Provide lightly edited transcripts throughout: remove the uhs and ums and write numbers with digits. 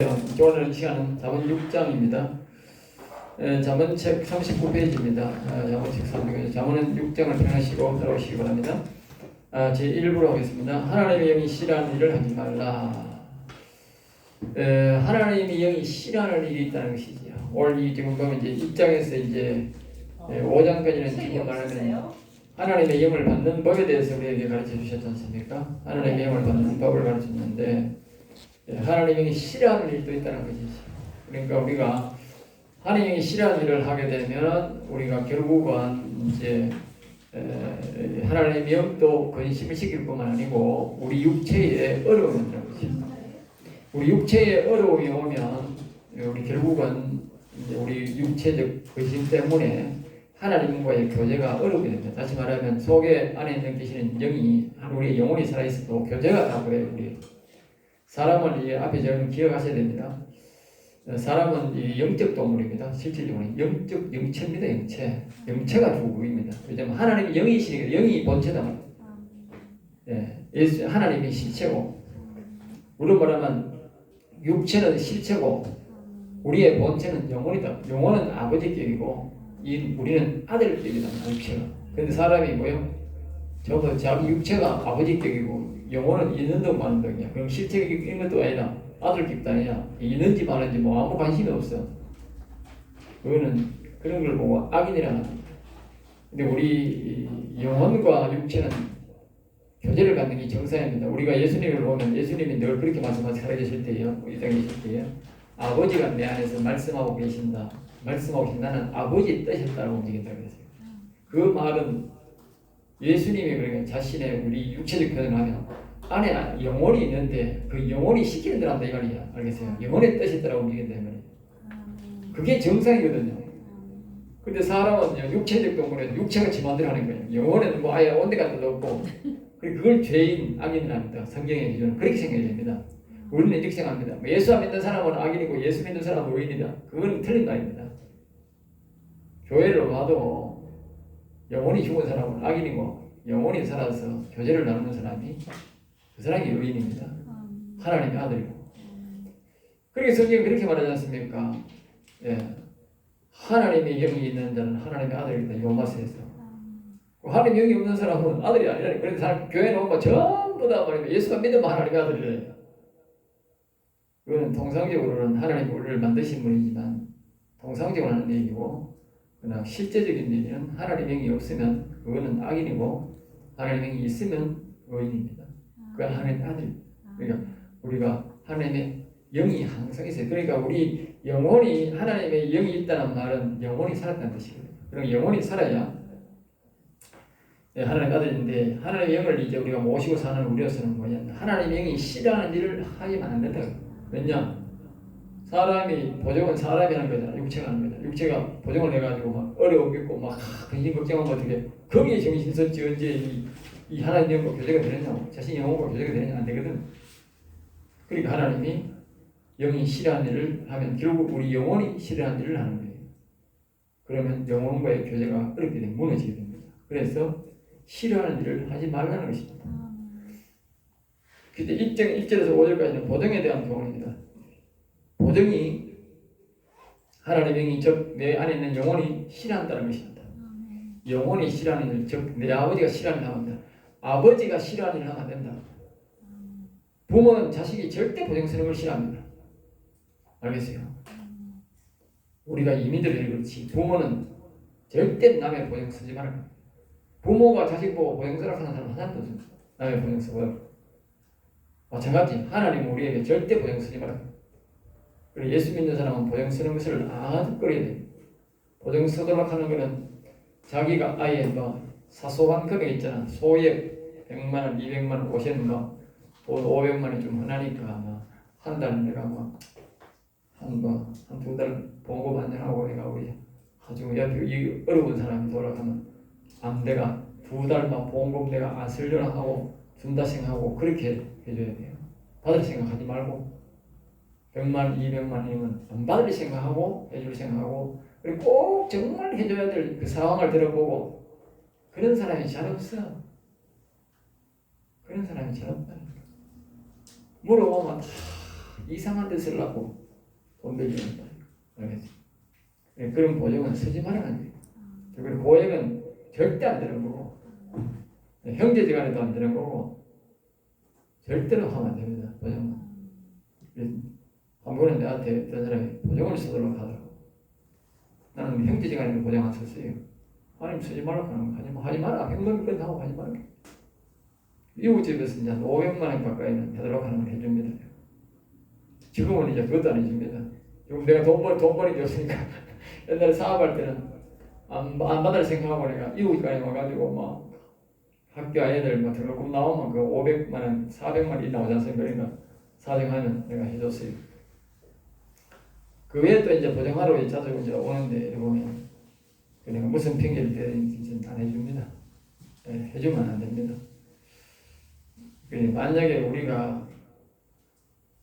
오늘 시간은 잠언 6장입니다. 잠언책 39페이지입니다. 잠언책 39페이지. 잠언은 6장을 펴하시고 따라오시기 바랍니다. 제 1부로 하겠습니다. 하나님의 영이 싫어하는 일을 하지 말라. 하나님의 영이 싫어하는 일이 있다는 것이지요. 오늘 지금 보면 이제 1장에서 이제 5장까지는 지금 말하면 하나님의 영을 받는 법에 대해서 우리에게 가르쳐 주셨지 않습니까? 하나님의 영을 받는 법을 가르쳤는데 하나님의 영이 싫어하는 일도 있다는 것이지. 그러니까 우리가 하나님의 영이 싫어하는 일을 하게 되면 우리가 결국은 이제 하나님의 영도 근심을 시킬 뿐만 아니고 우리 육체에 어려움이 온다는 것이죠. 우리 육체에 어려움이 오면 우리 결국은 이제 우리 육체적 근심 때문에 하나님과의 교제가 어렵게 됩니다. 다시 말하면 속에 안에 있는 계시는 영이 우리의 영혼이 살아있어도 교제가 다 그래요. 우리 사람은 이 앞에 저는 기억하셔야 됩니다. 사람은 이 영적 동물입니다. 실질적으로 영적 영체입니다. 영체가 주국입니다. 왜냐하면 하나님이 영이시니까 영이 본체다 말이에요. 하나님이 실체고, 우리로 말하면 육체는 실체고 우리의 본체는 영혼이다. 영혼은 아버지격이고 우리는 아들격이다. 육체가. 그런데 사람이 뭐요? 저거 자기 육체가 아버지격이고 영혼은 있는 듯 마는 듯이야. 그럼 실체적인 것도 아니라 아들격도 아니야. 있는지 마는지 뭐 아무 관심이 없어. 그거는 그런 걸 보고 악인이라 합니다. 근데 우리 영혼과 육체는 교제를 갖는 게 정상입니다. 우리가 예수님을 보면 예수님이 늘 그렇게 말씀하시고 살아계실 때예요. 이 땅에 계실 때예요. 아버지가 내 안에서 말씀하고 계신다. 말씀하고 계신 나는 아버지의 뜻에 따라 움직인다 그랬어요. 그 말은 예수님이 그러니까 자신의 우리 육체적 표현을 하면 안에 영혼이 있는데 그 영혼이 시키는 대로 한다 이 말이야. 알겠어요? 영혼의 뜻에 따라 움직인다 이 말이야. 그게 정상이거든요. 근데 사람은 육체적 동물에 육체가 지 마음대로 하는 거예요. 영혼에는 뭐 아예 온데가 뜻도 없고 그걸 죄인, 악인을 합니다. 성경의 기준은 그렇게 생각해야 됩니다. 우리는 이렇게 생각합니다. 예수 안 믿는 사람은 악인이고 예수 믿는 사람은 의인이다. 그건 틀린 말입니다. 교회를 와도 영혼이 죽은 사람은 악인이고 영혼이 살아서 교제를 나누는 사람이 그 사람이 의인입니다. 하나님의 아들이고. 그렇게 성경이 그렇게 말하지 않습니까? 하나님의 영이 있는 자는 하나님의 아들이다. 요마스에서. 하나님의 영이 없는 사람은 아들이 아니라. 그래서 사람 교회에 오면 전부 다 말이면 예수가 믿으면 하나님의 아들이래요. 그거는 통상적으로는 하나님이 우리를 만드신 분이지만 통상적으로 하는 얘기고, 그러나 실제적인 얘기는 하나님의 영이 없으면 그거는 악인이고 하나님의 영이 있으면 의인입니다. 그건 하나님의 아들입니다. 그러니까 우리가 하나님의 영이 항상 있어요. 그러니까 우리 영혼이 하나님의 영이 있다는 말은 영혼이 살았다는 뜻이거든요. 그럼 영혼이 살아야 하나님의 아들인데, 하나님의 영을 이제 우리가 모시고 사는 우리로서는 뭐냐? 하나님의 영이 싫어하는 일을 하면 안 된다. 왜냐? 사람이 보정은 사람이 하는 거잖아. 육체가 하는 거잖아. 육체가 보정을 해가지고 막 어려움 있고 막 근심 걱정하고 어떻게 거기에 정신 썼지 언제 이 하나님 영과 교제가 되느냐? 자신 영혼과 교제가 되느냐? 안 되거든. 그러니까 하나님이 영이 싫어하는 일을 하면 결국 우리 영혼이 싫어하는 일을 하는 거예요. 그러면 영혼과의 교제가 어렵게 되면 무너지게 됩니다. 그래서 싫어하는 일을 하지 말라는 것입니다. 그때 1절에서 5절까지는 보정에 대한 교훈입니다. 보정이 하나님의 영이 즉 내 안에 있는 영혼이 싫어한다는 것입니다. 영혼이 싫어하는 일, 즉 내 아버지가 싫어하는 일 하면 된다. 아버지가 싫어하는 일을 하면 안 된다. 부모는 자식이 절대 보정 쓰는 걸 싫어합니다. 알겠어요? 우리가 이민들이 그렇지. 부모는 절대 남의 보정 쓰지 말아요. 부모가 자식 보고 보정 쓰라고 하는 사람 하나도 없습니다. 남의 보정 쓰고요. 마찬가지 하나님은 우리에게 절대 보정 쓰지 말아요. 그리고 예수 믿는 사람은 보정 쓰는 것을 아주 꺼려야 됩니다. 보정 쓰도록 하는 것은 자기가 아예 뭐 사소한 금액 있잖아. 소액 100만원, 200만원, 50만원, 돈 500만원이 좀 흔하니까 한 달 내가 한두 달 봉급 안정하고 내가 우리 아주 이 어려운 사람이 돌아가면 내가 두 달만 봉급 내가 안 쓰려나 하고 준다 생각하고 그렇게 해줘야 돼요. 받을 생각하지 말고 100만, 200만이면 안 받을 생각하고 해줄 생각하고, 그리고 꼭 정말 해줘야 될 그 상황을 들어보고. 그런 사람이 잘 없어. 그런 사람이 잘 없다니까. 물어보면 다 이상한 데 쓰려고 돈 들이는 거예요. 알겠지? 그런 보증은 쓰지 말아야 돼요. 그리고 고액은 절대 안 되는 거고, 형제지간에도 안 되는 거고, 절대로 하면 안 됩니다. 보증은. 한 번은 내한테 어떤 사람이 보증을 쓰도록 하더라고. 나는 형제지간에도 보증 안 썼어요. 하나님 쓰지 말라고 하는 거 하지 마라. 행동이 끝나고 하지 마라. 이웃집에서 이제 500만 원 가까이는 되도록 하는 걸 해줍니다. 지금은 이제 그것도 안 해줍니다. 지금 내가 돈 버는 게 없으니까 옛날에 사업할 때는 안 받을 생각하고 내가 이웃까지 와가지고 막 학교 아이들 막 등록금 나오면 그 500만 원, 400만 원이 나오지 않습니까? 그러니까 사정하면 내가 해줬어요. 그 외에 또 이제 보정하러 자주 이제 오는데 보면 내가 무슨 핑계를 대든지 안 해줍니다. 해주면 안 됩니다. 만약에 우리가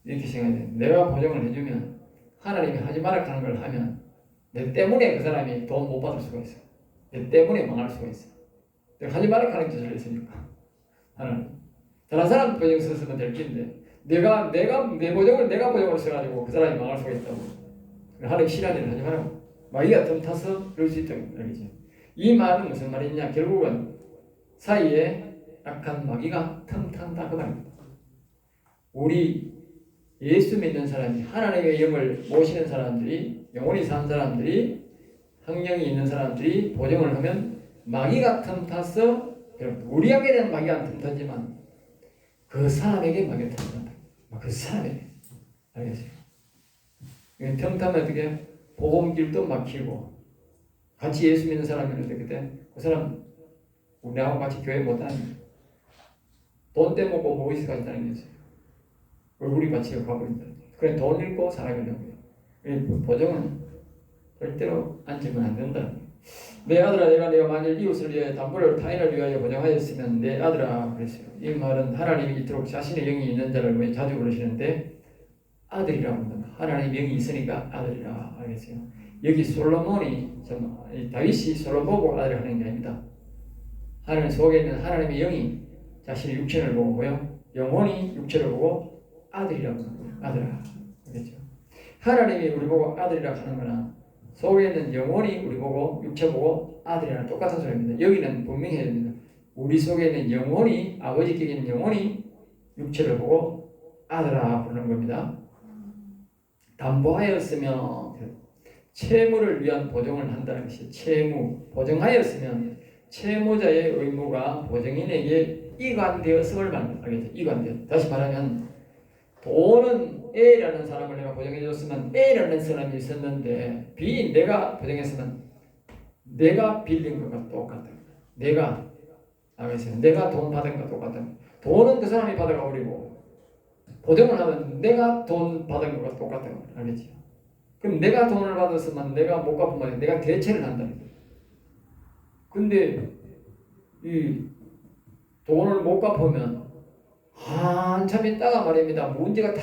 이렇게 생각해, 내가 보정을 해주면 하나님이 하지 말라 하는 걸 하면 내 때문에 그 사람이 돈 못 받을 수가 있어. 내 때문에 망할 수가 있어. 내가 하지 말라 하는 짓을 했으니까 하나님. 다른 사람 보정 썼으면 될 텐데 내가 내 보정을 내가 보정을 써가지고 그 사람이 망할 수가 있다고. 하나님 싫어하는 일을 하지 말라고. 마귀가 틈타서 그럴 수 있다고 알겠지? 이 말은 무슨 말이냐? 결국은 사이에 약한 마귀가 틈탄다 그 말입니다. 우리 예수 믿는 사람이 하나님의 영을 모시는 사람들이 영원히 산 사람들이 성령이 있는 사람들이 보정을 하면 마귀가 틈타서 우리에게 대한 마귀가 안 틈타지만 그 사람에게 마귀가 틈탄다. 그 사람에게 알겠어요? 틈타면 어떻게 복음길도 막히고 같이 예수 믿는 사람이었는데 그때 그 사람 우리하고 같이 교회 못 다니고 돈 떼먹고 모이스까지 다니면서 얼굴이 같이 가버린다. 그래 돈 잃고 살아가려고 해요. 보정은 절대로 앉으면 안 된다. 내 아들아 내가 만일 이웃을 위하여 담보를 타인을 위하여 보정하였으면 내 아들아 그랬어요. 이 말은 하나님이 이토록 자신의 영이 있는 자를 왜 자주 부르시는데 아들이라고 한다. 하나님의 영이 있으니까 아들이라 알겠어요. 여기 솔로몬이 다윗이 솔로몬 아들을 하는 게 아닙니다. 하나님 속에 있는 하나님의 영이 자신의 육체를 보고요. 영혼이 육체를 보고 아들이라고 하는 거예요. 아들아. 알겠죠? 하나님이 우리 보고 아들이라고 하는 거나 속에 있는 영혼이 우리 보고 육체 보고 아들이라는 똑같은 소리입니다. 여기는 분명히 해야 됩니다. 우리 속에 있는 영혼이 아버지께 있는 영혼이 육체를 보고 아들아 부르는 겁니다. 담보하였으면 채무를 위한 보증을 한다는 것이 채무, 보증하였으면 채무자의 의무가 보증인에게 이관되었음을 말하겠죠. 이관되었. 다시 말하면 돈은 A라는 사람을 내가 보증해줬으면 A라는 사람이 있었는데 B 내가 보증했으면 내가 빌린 것과 똑같다. 내가 알겠어요. 내가 돈 받은 것과 똑같다. 돈은 그 사람이 받아가 버리고 보증을 하면 내가 돈 받은 것과 똑같다. 알겠죠? 그럼 내가 돈을 받았으면 내가 못 갚으면 내가 대체를 한다. 근데 이 돈을 못 갚으면 한참 있다가 말입니다. 문제가 다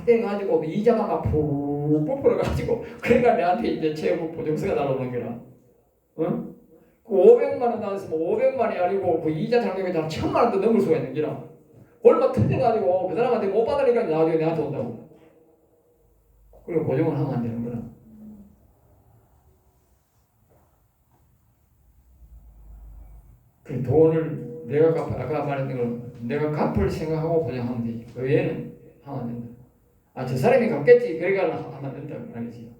돼가지고 이자가 막 푹 뽑혀가지고 그러니까 내한테 이제 채무 보증서가 날아오는 거라. 응? 그 500만 원 나왔으면 500만이 아니고 그 이자 장벽이 다 1000만 원도 넘을 수가 있는 거라. 얼마 틀려가지고 그 사람한테 못 받으니까 나중에 내한테 온다고. 그리고 보증을 하면 안 되는 거라. 그 돈을 내가 아까 말했던 걸 내가 갚을 생각하고 보증하면 되지. 그 외에는 하면 안 된다. 저 사람이 갚겠지. 그러니까 하면 안 된다. 알겠지?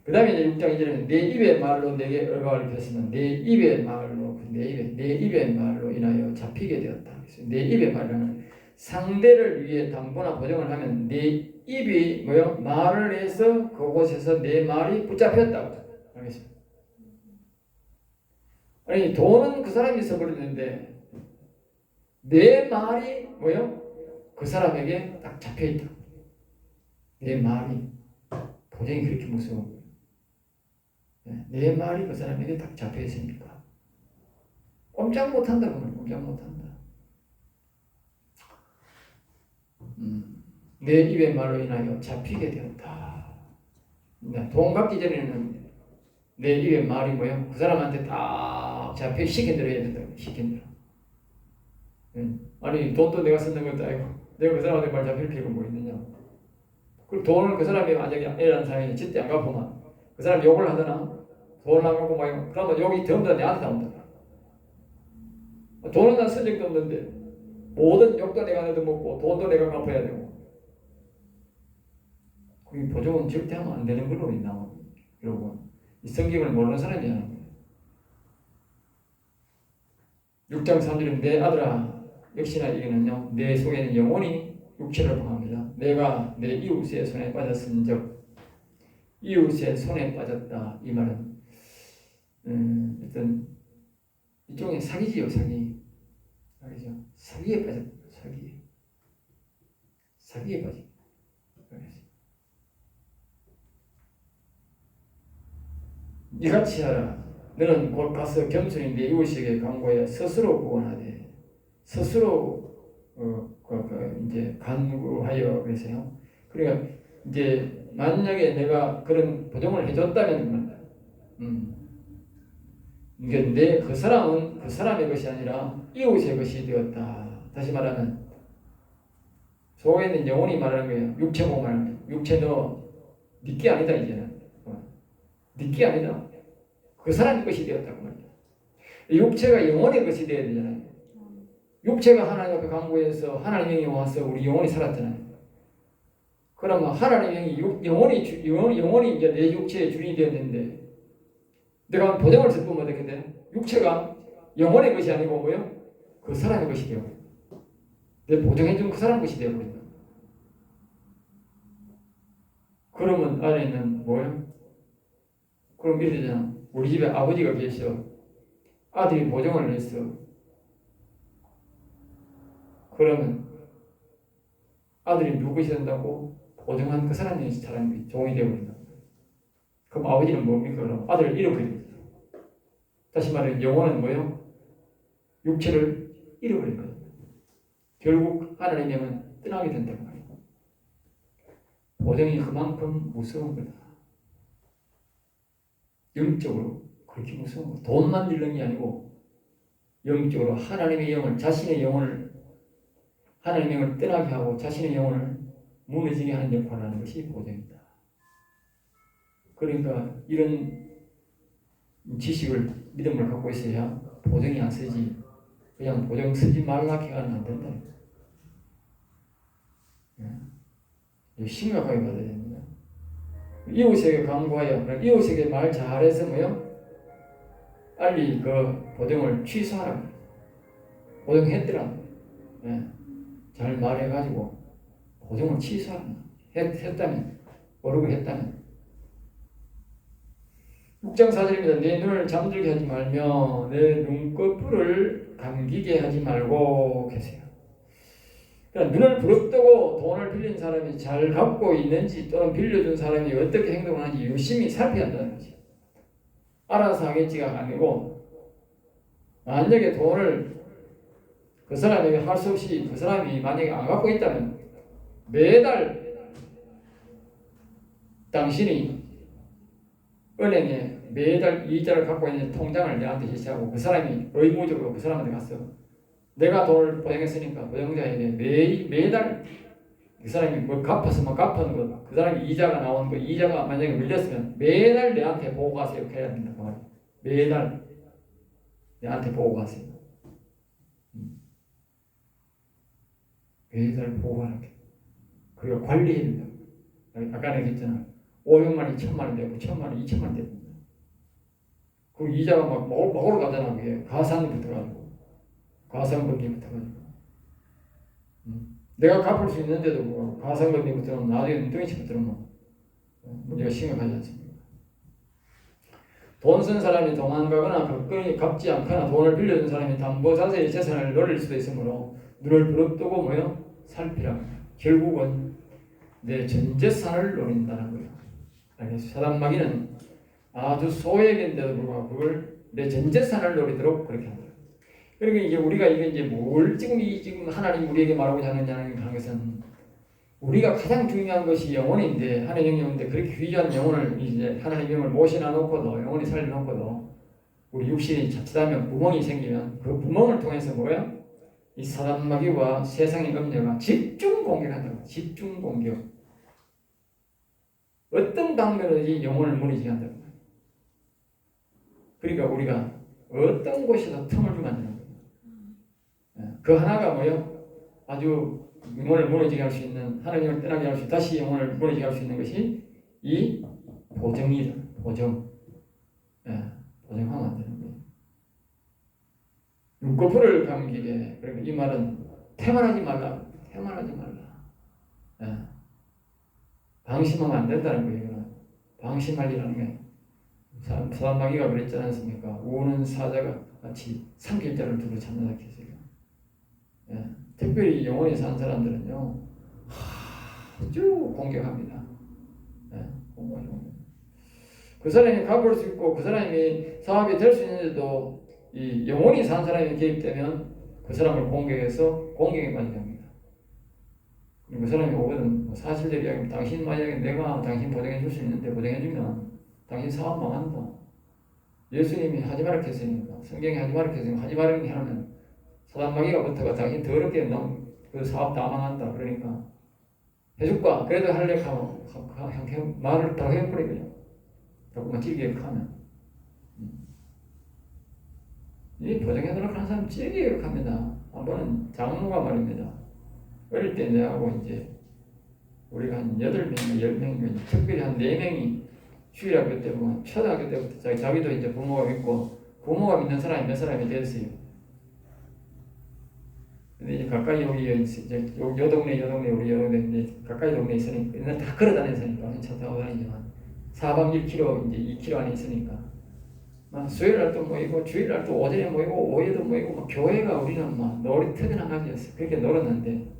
그 다음에 이제 6장 2절에 내 입의 말로 내게 얼박을 폈으면 내 입의 말로 내 입의 말로 인하여 잡히게 되었다. 내 입의 말로는 상대를 위해 담보나 보증을 하면 내 입이 말을 해서 그곳에서 내 말이 붙잡혔다고. 알겠습니다. 아니 돈은 그 사람이 써버렸는데 내 말이 그 사람에게 딱 잡혀있다. 내 말이 보증이 그렇게 무서운 거예요. 내 말이 그 사람에게 딱 잡혀있으니까 꼼짝 못한다. 꼼짝 못한다. 내 입의 말로 인하여 잡히게 되었다. 돈 갚기 전에는 내 입의 말이 그 사람한테 딱 잡혀 시킨 대로 해야 된다고. 시킨 대로. 아니 돈도 내가 쓰는 것도 아니고 내가 그 사람한테 말 잡힐 필요가 뭐 있느냐. 그 돈을 그 사람이 만약에 A라는 사람이 절대 안 갚으면 그 사람이 욕을 하더나 돈을 안 갚고 막 그러면 욕이 전부 다 내한테 나온다. 돈은 난 쓴 적도 없는데 모든 욕도 내가 얻어먹고 돈도 내가 갚아야 되고 그 보증은 절대 하면 안 되는 걸로 나와. 여러분 이 성경을 모르는 사람이 하는 거예요. 6장 3절은 내 아들아 역시나 이거는요 내 속에는 영원히 육체를 포함합니다. 내가 내 이웃의 손에 빠졌은즉 이웃의 손에 빠졌다. 이 말은 어떤 일종의 사기지요. 사기죠. 사기에 빠졌다. 사기에 빠졌다. 이같이 하라. 너는 곧 가서 겸손히 내 이웃에게 간구하여 스스로 구원하되 스스로 이제 간구하여 그래서요. 그러니까 이제 만약에 내가 그런 보증을 해줬다면 이게 그 사람은 그 사람의 것이 아니라 이웃의 것이 되었다. 다시 말하면 속에는 영혼이 말하는 거예요. 육체 보고 말하는 거예요. 육체 너 니께 아니다 이제는. 니께 아니다. 그 사람의 것이 되었다고 말이야. 육체가 영혼의 것이 되어야 되잖아요. 육체가 하나님 앞에 간구해서 하나님의 영이 와서 우리 영혼이 살았잖아요. 그러면 하나님의 영혼이 이제 내 육체의 주인이 되었는데 내가 보증을 듣면 어떻게 육체가 영혼의 것이 아니고 뭐요? 그 사람의 것이 되어 내 보증해준 그 사람 것이 되어버린다. 그러면 안에는 뭐요? 그럼 이렇게 되잖아. 우리 집에 아버지가 계셔. 아들이 보증을 했어. 그러면 아들이 누구시 된다고? 보증한 그 사람이 종이 되어버린다. 그럼 아버지는 뭡니까? 그럼 아들을 잃어버립니다. 다시 말해 영혼은 뭐예요? 육체를 잃어버린 거예요. 결국 하나님의 영은 떠나게 된다고 말이에요. 보증이 그만큼 무서운 거다. 영적으로 그렇게 무서운 거다. 돈만 잃는 게 아니고 영적으로 하나님의 영을 자신의 영혼을 하나님의 영을 떠나게 하고 자신의 영혼을 무너지게 하는 역할을 하는 것이 보증이다. 그러니까 이런 지식을 믿음을 갖고 있어야 보증이 안 쓰지. 그냥 보증 쓰지 말라 해가는 안 된다. 심각하게 받아야 됩니다. 이웃에게 강구하여 이웃에게 말 잘해서 뭐요? 빨리 그 보증을 취소하라고. 보증했더라. 잘 말해가지고 보증을 취소하라. 했다면 모르고 했다면 6장 4절입니다. 내 눈을 잠들게 하지 말며 내 눈꺼풀을 감기게 하지 말고 계세요. 그러니까 눈을 부릅뜨고 돈을 빌린 사람이 잘 갚고 있는지 또는 빌려준 사람이 어떻게 행동하는지 유심히 살펴야 한다는 거죠. 알아서 하겠지가 아니고 만약에 돈을 그 사람에게 할 수 없이 그 사람이 만약에 안 갖고 있다면 매달 당신이 은행에 매달 이자를 갖고 있는 통장을 내한테 제시하고 그 사람이 의무적으로 그 사람한테 갔어. 내가 돈을 보증했으니까 보증자에게 매달 그 사람이 뭘 갚았으면 갚은 것, 그 사람이 이자가 나오는 거, 이자가 만약에 밀렸으면 매달 내한테 보고 가세요. 이렇게 해야 된다. 그 말이야. 매달 내한테 보고 가세요. 매달 보고 가는 게. 그리고 관리해야 된다. 아까 내가 했잖아. 500만이 1000만이 되고 1000만이 2000만이 됩니다. 그 이자가 막 먹으러 가잖아. 그게 가산이 붙어가지고 가산금리 붙어가지고 내가 갚을 수 있는데도 가산금리 붙으면 나중에 눈덩이치 붙으면 문제가 심각하지 않습니까? 돈 쓴 사람이 도망가거나 가끔이 갚지 않거나 돈을 빌려준 사람이 담보자세의 재산을 노릴 수도 있으므로 눈을 부릅뜨고 뭐요? 살피라. 결국은 내 전재산을 노린다는 거예요. 사단마귀는 아주 소액인데도 불구하고 그걸 내 전재산을 노리도록 그렇게 한다. 그러니까 이제 우리가 이게 뭘 지금 하나님 우리에게 말하고자 하는 것은 우리가 가장 중요한 것이 영혼인데 하나님 영혼인데 그렇게 귀한 영혼을 이제 하나님 영혼을 모셔놔 놓고도 영혼이 살려놓고도 우리 육신이 자칫하면 구멍이 생기면 그 구멍을 통해서 뭐야? 이 사단마귀와 세상의 음녀가 집중 공격한다고. 집중 공격. 어떤 방면으로든지 영혼을 무너지게 한다는 거예요. 그러니까 우리가 어떤 곳에서 틈을 주면 안 되는 거예요. 그 하나가 뭐예요? 아주 영혼을 무너지게 할 수 있는, 하나님을 떠나게 할 수, 다시 영혼을 무너지게 할 수 있는 것이 이 보정이다. 보정. 보정하면 안 되는 거예요. 눈꺼풀을 감기게. 그러니까 이 말은 태만하지 말라. 태만하지 말라. 방심하면 안 된다는 거예요. 방심할 일이라는 게 사람마귀가 그랬지 않습니까? 우는 사자가 같이 삼킬자를 두고 찾는다 했어요. 특별히 영혼이 산 사람들은요 아주 공격합니다. 공격합니다. 그 사람이 갚을 수 있고 그 사람이 사업이 될 수 있는데도 이 영혼이 산 사람이 개입되면 그 사람을 공격해서 공격에 빠지게 합니다. 그 사람이 오거든 뭐 사실대로 이야기하면 당신 만약에 내가 당신 보장해 줄 수 있는데 보장해주면 당신 사업 망한다. 예수님이 하지 말라 했으니까 성경이 하지 말라 했으니까 하지 말라는 게 하면 사단마귀가 붙어가 당신 더럽게 그 사업 다 망한다. 그러니까 해줄까? 그래도 할래 하면 말을 다 해버리거든요. 조금만 길게 하면 이 보장해달라고 하는 사람 길게 합니다. 한 번은 장로가 말입니다. 어릴 때 내하고 이제 우리가 한 8명, 10명이면 특별히 한 4명이 주일학교 때 보면 초등학교 때부터 자기도 이제 부모가 믿고 부모가 믿는 사람이 몇 사람이 됐어요. 근데 이제 가까이 여기 이제 요 동네 우리 요 동네 이제 가까이 동네 있으니까 옛날 다 걸어 다녔으니까 차 타고 다니지만 사방 1km 이제 2km 안에 있으니까 막 수요일날도 모이고 주일날도 오전에 모이고 오후에도 모이고 막 교회가 우리는 막 놀이터전 한 가지였어요. 그렇게 놀았는데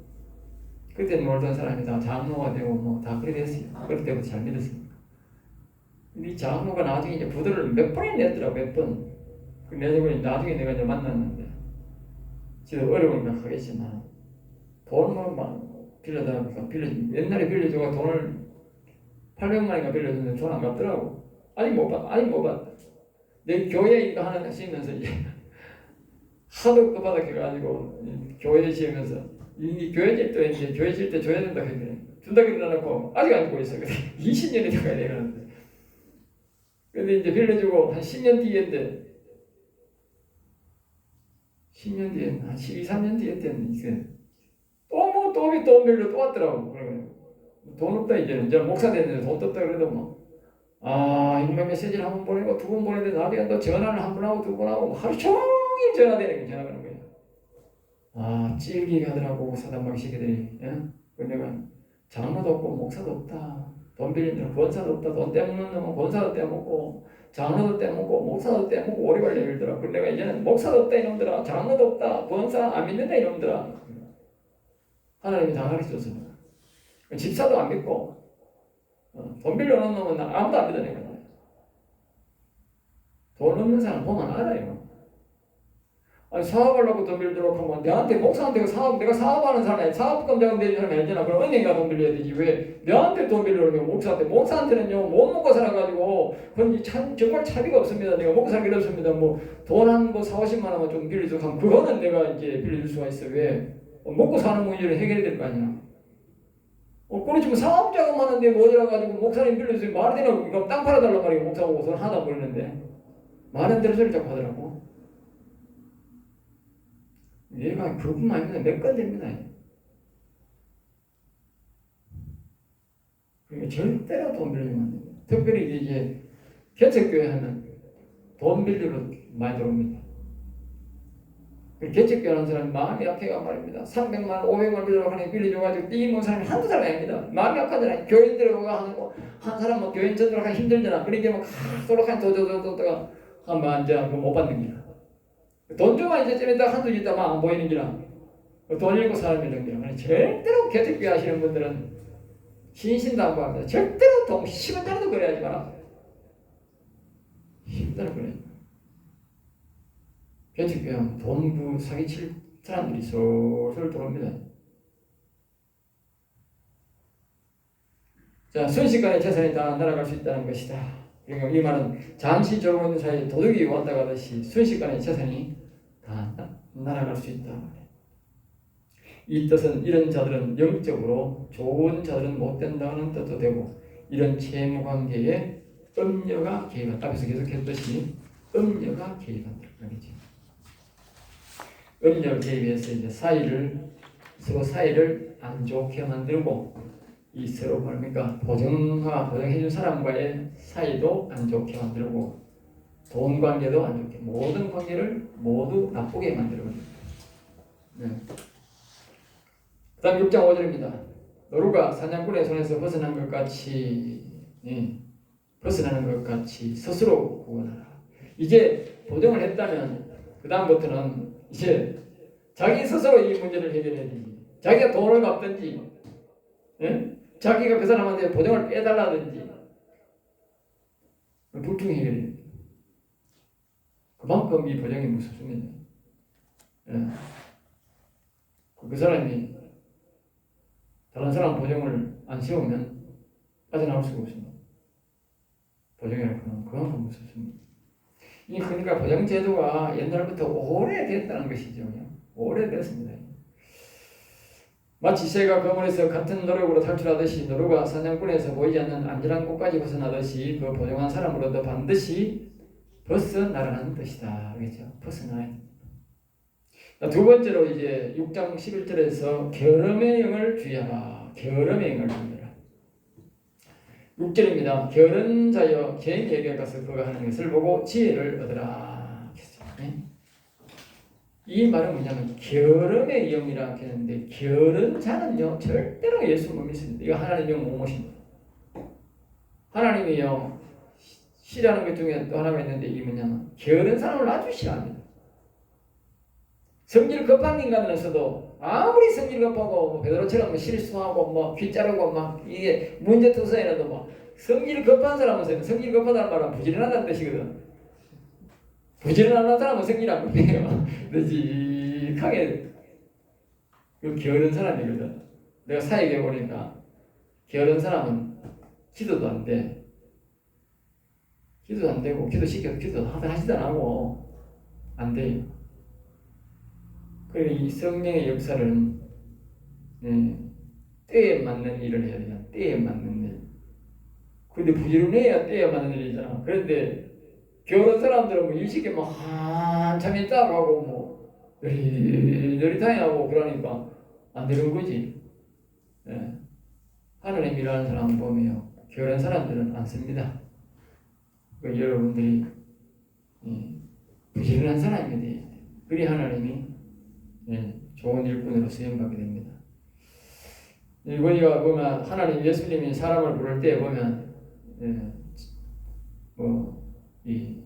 그때 놀던 사람이 다 장로가 되고 뭐 다 그렇게 됐어요. 그럴 때부터 잘 믿었습니다. 근데 이 장로가 나중에 이제 부도를 몇 번이나 냈더라고 몇 번. 그 내적으로 나중에 내가 이제 만났는데 지금 어려우니까 하겠지만 돈을 막 빌려다가 옛날에 빌려줘가 돈을 800만 원인가 빌려줬는데 돈 안 갚더라고. 아직 못 받. 내 교회 이거 하나 하시면서 이제 하도 급하다해가지고 교회 지으면서 이 교회 질 때 이제 교회 질 때 줘야 된다 했더니 준다 그러놓고 아직 안 주고 있어. 20년이 돼가야 되는데. 근데 이제 빌려주고 한 10년 뒤인데 10년 뒤에 한 12, 3년 뒤에 때는 이제 돈 빌려 또 왔더라고. 그러면 돈 없다 이제 목사 됐는데 돈 없다 그래도 뭐 이놈의 메시지를 한 번 보내고 2번 보내는데 나중에 또 전화를 한 번 하고 2번 하고 하루 종일 전화가 오는 거예요. 찔기게 하더라고 사단마귀 새끼들이. 내가 장로도 없고 목사도 없다. 돈 빌린 놈은 권사도 없다. 돈 떼먹는 놈은 권사도 떼먹고 장로도 떼먹고 목사도 떼먹고 오리발 내밀더라. 그래서 내가 이제는 목사도 없다 이놈들아. 장로도 없다. 권사 안 믿는다 이놈들아. 하나님이 다 가르쳐줬습니다. 집사도 안 믿고 돈 빌려놓은 놈은 아무도 안 믿어내고 돈 없는 사람 보면 알아요. 사업하려고 돈 빌리도록 하면 내한테 목사한테 내가 사업하는 사람이 사업금 자금 내는 사람이 아니잖아. 그럼 은행가 돈 빌려야 되지. 왜 내한테 돈 빌려면 목사한테는요 못 먹고 살아가지고 그건 정말 차비가 없습니다. 내가 먹고 살기 어렵습니다. 뭐 돈 한 40-50만 원만 좀 빌려주고 하면 그거는 내가 이제 빌려줄 수가 있어. 왜 먹고 사는 문제를 해결해야 될 거 아니야. 그렇지 뭐 사업 자금 하는데 모자라가지고 목사님 빌려주세요. 말이 되나 그럼 땅 팔아달란 말이에요. 목사하고 돈 하나 모르는데 말은 대로 소리 자꾸 하더라고. 얘가 그뿐만 아니라 몇 건 됩니다. 그러니까 절대로 돈 빌리면 안 됩니다. 특별히 이제 개척교회 하면 돈 빌리러 많이 들어옵니다. 개척교회 하는 사람이 마음이 약해가 말입니다. 300만 원, 500만 원 빌려줘가지고 띠는 사람이 한두 사람이 아닙니다. 마음이 약하잖아요. 교인 들어가 하는 거, 한 사람 뭐 교인 전도를 하기 힘들잖아. 그러니까 막 소록한 도저도저도가 한번 이제 못 받는 기라. 돈 주면 이제 좀 이따 한두 개 있다만 안 보이는 기라. 돈 잃고 사람이 있는 기라. 절대로 개척교회 하시는 분들은 신신당부합니다. 절대로 돈 10원짜리도 거래하지 마라. 10원짜리 거래. 개척교회 하면 돈 사기칠 사람들이 솔솔 들어옵니다. 자, 순식간에 재산이 다 날아갈 수 있다는 것이다. 그러니까 이 말은 잠시 적은 사이에 도둑이 왔다 가듯이 순식간에 재산이 다 날아갈 수 있다. 이 뜻은 이런 자들은 영적으로 좋은 자들은 못 된다는 뜻도 되고 이런 채무관계에 음녀가 개입한다. 앞에서 계속했듯이 음녀가 개입한다. 그러겠지. 음녀 개입해서 이제 서로 사이를 안 좋게 만들고 이 서로 뭡니까 보정해준 사람과의 사이도 안 좋게 만들고 돈 관계도 안 좋게 모든 관계를 모두 나쁘게 만들어버립니다. 네. 그 다음 6장 5절입니다. 노루가 사냥꾼의 손에서 벗어난 것 같이 벗어나는 것 같이 스스로 구원하라. 이제 보정을 했다면 그 다음부터는 이제 자기 스스로 이 문제를 해결해야 되지. 자기가 돈을 갚든지 자기가 그 사람한테 보정을 빼달라든지 둘 중에 해결해야 돼. 그만큼 이 보정이 무섭습니다. 그 사람이 다른 사람 보정을 안 세우면 빠져나올 수가 없습니다. 보정이라는 건 그만큼 무섭습니다. 그러니까 보정제도가 옛날부터 오래됐다는 것이죠. 오래됐습니다. 마치 새가 거물에서 같은 노력으로 탈출하듯이 노루가 사냥꾼에서 보이지 않는 안전한 곳까지 벗어나듯이 그 보정한 사람으로도 반드시 벗어나라는 뜻이다. 그렇죠? 벗어나야 됩니다. 두 번째로 이제 6장 11절에서 게으름의 영을 주의하라. 게으름의 영을 주의하라. 6절입니다. 게으른 자여 개인에게 가서 그가 하는 것을 보고 지혜를 얻으라. 이 말은 뭐냐면 게으름의 영이라 했는데 게으른 자는요 절대로 예수 못 믿습니다. 이거 하나님의 영 못 모십니다. 하나님이요 싫어하는 것 중에 또 하나가 있는데 이게 뭐냐면 게으른 사람을 아주 싫어합니다. 성질 급한 인간으로서도 아무리 성질 급하고 베드로처럼 실수하고 귀자르고 이게 문제투성이라도 성질 급한 사람은 성질 급하다는 말은 부지런하다는 뜻이거든. 부지런한 사람은 성질 안 급해요. 느직하게 그 게으른 사람이거든. 내가 사역해 보니까 게으른 사람은 기도도 안 돼. 기도도 안 되고 기도 하지도 않고 안 돼요. 그리고 이 성령의 역사는 때에 맞는 일을 해야 돼요. 때에 맞는 일. 근데 부지런해야 때에 맞는 일이잖아. 그런데 게으른 사람들은 일식에 한참 있다고 하고 느릿느릿하고 그러니까 안 되는 거지. 하나님 일하는 사람 보면 게으른 사람들은 안 씁니다. 여러분들이 부지런한 사람이 돼야 돼요. 그리 하나님이 좋은 일꾼으로 쓰임받게 됩니다. 우리가 보면 하나님 예수님이 사람을 부를 때 보면 이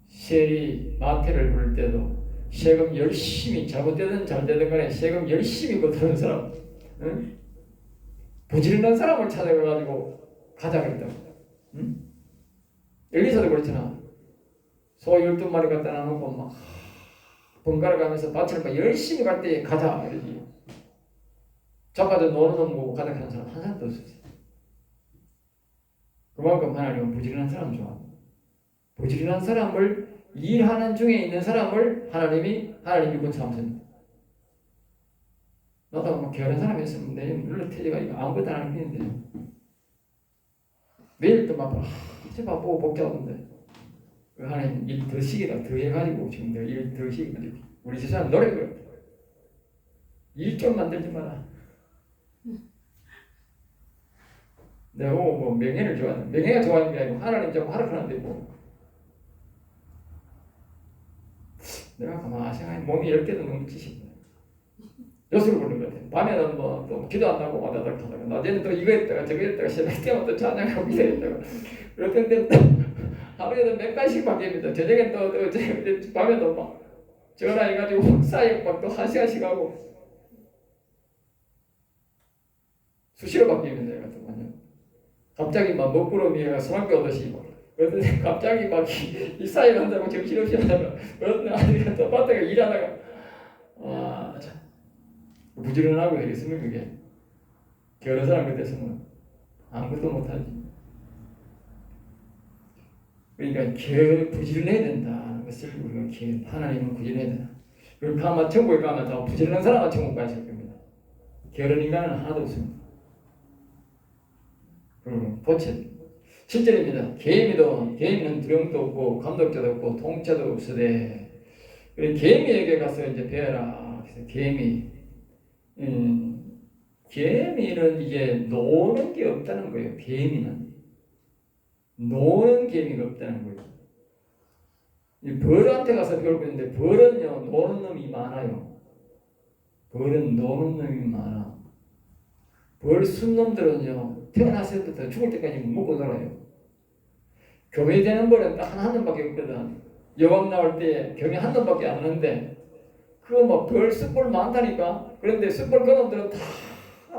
세리 마태를 부를 때도 세금 열심히 잘못되든 잘되든 간에 세금 열심히 걷는 사람 부지런한 사람을 찾아가지고 가자 그랬다고. 엘리사도 그렇잖아. 소 12마리 갖다 놔놓고 번갈아 가면서 밭을 열심히 갈 때 가자 이러지. 자빠져 노는 놈 보고 가자 하는 사람 한 사람도 없었어요. 그만큼 하나님은 부지런한 사람 좋아합니다. 부지런한 사람을 일하는 중에 있는 사람을 하나님이 일꾼 삼습니다. 나도 게으른 사람이었으면 내 물론 태지가 아무것도 안 할 뿐인데 매일 또 제 바쁘고 복잡한데 하나님 일 더 시키다 더 해가지고 지금 내가 일 더 시키가지고 우리 세상 노력을 일 좀 만들지 마라. 내가 명예를 좋아하는 명예가 좋아하는 게 아니고 하나님 자꾸 하락하는데 내가 가만히 생각해 몸이 10개도 넘치시네. 요술을 부르는 것 같아. 밤에는 또 기도 안 하고 와다닥 하다가 낮에는 또 이거 했다가 저거 했다가 새벽 때면 또 찬양하고 이래 했다가 그럴 텐데 하루에도 몇 가지씩 바뀝니다. 저녁엔 또 밤에도 전화해가지고 사이에 또 1시간씩 하고 수시로 바뀝니다. 내가 또 완전 갑자기 먹구름이 소란기 오듯이 그런데 갑자기 이 사이를 한다고 정신없이 하다가 어떤 아이가 또 바다가 일하다가 참 부지런하고 되겠습니까 그게. 게으른 사람 같아서는 아무것도 못하지. 그러니까 부지런해야 된다는 것을 우리가 하나님은 부지런해야 된다. 그리고 아마 천국에 가면 다 부지런한 사람만 천국 가실 겁니다. 게으른 인간은 하나도 없습니다. 고쳐야 돼. 실제입니다. 개미는 두령도 없고 감독자도 없고 통짜도 없으되 개미에게 가서 이제 배워라. 그래서 개미는 이게 노는 게 없다는 거예요. 개미는 노는 개미가 없다는 거예요. 이 벌한테 가서 배우고 있는데 벌은요 노는 놈이 많아요. 벌은 노는 놈이 많아. 벌 순놈들은요 태어났을 때부터 죽을 때까지 먹고 놀아요. 교회 되는 벌은 딱 한 놈밖에 없거든. 여왕 나올 때 교회 한 놈밖에 안 하는데 그거 뭐 벌 숯벌 많다니까. 그런데 숯벌 그 놈들은 다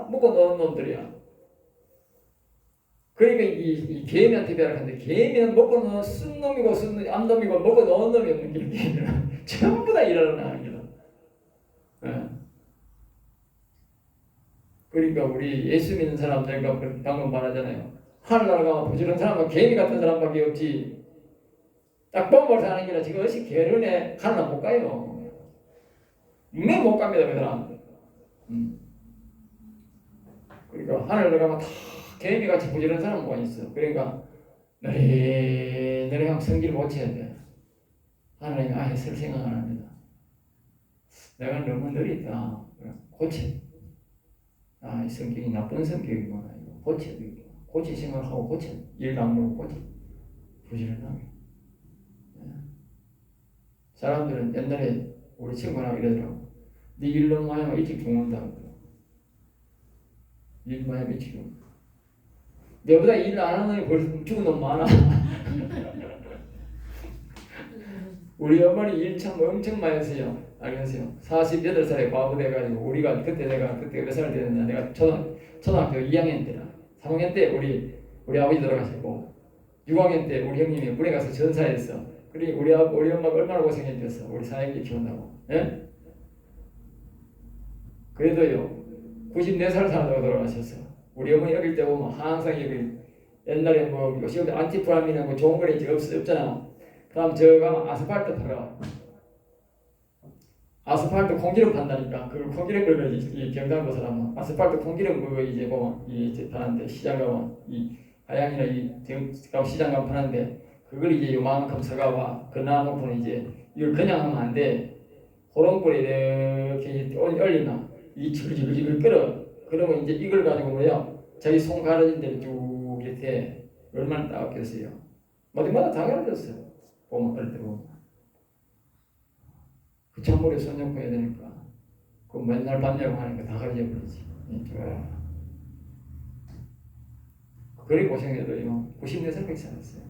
먹고 노는 놈들이야. 그러니까 이 개미한테 배워하는데 개미는 먹고 노는 순놈이고 암놈이고 먹고 노는 놈이 없는 게 개미는 전부 다 일어나는 거다. 네. 그러니까 우리 예수 믿는 사람들과 방금 말하잖아요. 하늘나라 가면 부지런 사람은 개미 같은 사람밖에 없지. 딱 보면 사는 게라 지금 어시 게으르네 하늘나라 못 가요. 분명히 못 갑니다 그 사람. 그러니까 하늘나라 가면 다 개미같이 부지런 사람은 뭐 있어. 그러니까 너희 성질을 고쳐야 돼. 하나님 아예 쓸 생각 안 합니다. 내가 너무 느리다. 고쳐. 이 성격이 나쁜 성격이구나. 고쳐야 되겠구나. 고칠 생각하고 고쳐. 일도 안 보고 고쳐. 부지런하게. 사람들은 옛날에 우리 친구랑 이러더라고. 네 일로 마야 일찍 죽는다. 일 마야 일찍 죽는다. 내보다 일 안 하는 놈이 벌써 죽은 놈 많아. 우리 어머니 일 참 엄청 많이 했어요. 알겠어요? 48살에 과부 돼가지고 우리가 그때 몇 살 됐느냐 내가 초등학교 2학년 때라 3학년 때 우리 아버지 돌아가셨고 6학년 때 우리 형님이 군에 가서 전사했어. 그리고 우리 엄마가 얼마나 고생했겠어. 우리 사역기 키운다고. 예? 그래도요 94살 살다가 돌아가셨어. 우리 어머니 어릴 때 보면 항상 여기 옛날에 뭐 요즘 안티프라민이나 뭐 좋은 거리 없잖아. 그다음 저 가면 아스팔트 팔아. 아스팔트 콩기름 판다니까. 그 콩기름 그걸 이 경상도 사람은 아스팔트 콩기름 그거 이제 보면 이제 파는데 시장 가면 이 하양이나 이 시장 가면 파는데 그걸 이제 요만큼 사가와 그나놓고는 이제 이걸 그냥 하면 안 돼. 호롱불에 이렇게 올리나 이 지글지글 끓어. 그러면 이제 이걸 가지고 뭐야? 자기 손 가려진 데를 쭉 이렇게 얼마나 따갑겠어요. 어디마다 다 가려졌어요. 보면 어릴 때 보면. 그 찬물에 손 얹고 해야 되니까 그 맨날 밤새고 하니까 다 가려져 버리지. 그리 고생해도요 94살까지 살았어요.